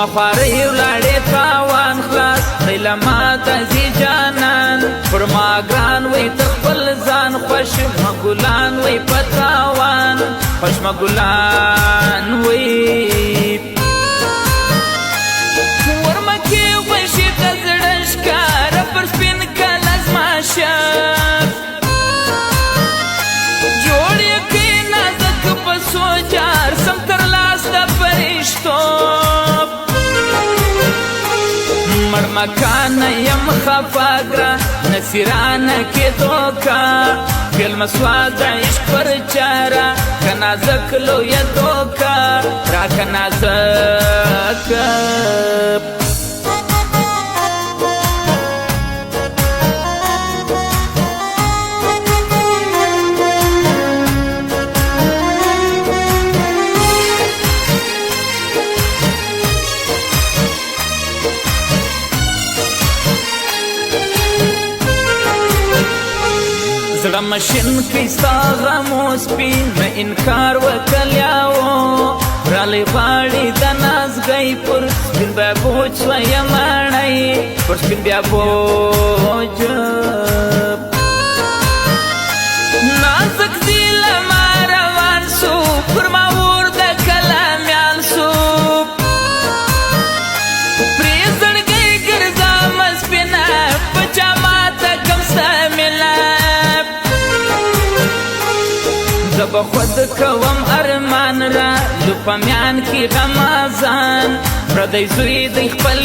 زما خوارۍ ولاړې تاوان خلاص دی له ماته ځي جانان پر ما ګران وی ته خپل ځان خوش مه ګلان وی په تاوان خوش مه ګلان وی ورمکې غوښې ته زړه ښکاره پر سپین کله زما شر جوړ یې کړې نازک په سوجار سم تر لاس د فرشتو مړ مکانه یم خفه ګره نصیرانه کېدو کا فعل مسواک د عشق پر چاره که نازک لویه دوکه راکه نازکه زړه مشین کړي ستا غمو سپین نه انکار وکلیاو رالی غواړي د نازګۍ پر سپین بیا بوج سویه ماڼۍ پر سپین بیا بوج نازک ځي له ما روان سو پر ما اور د کلامیان سو پرې زړګۍ ګرځمه سپینه په چا ماته کم ستا مینه زه به خود کوم ارمان را لو په میان کې غمازان پردی زوی دی خپل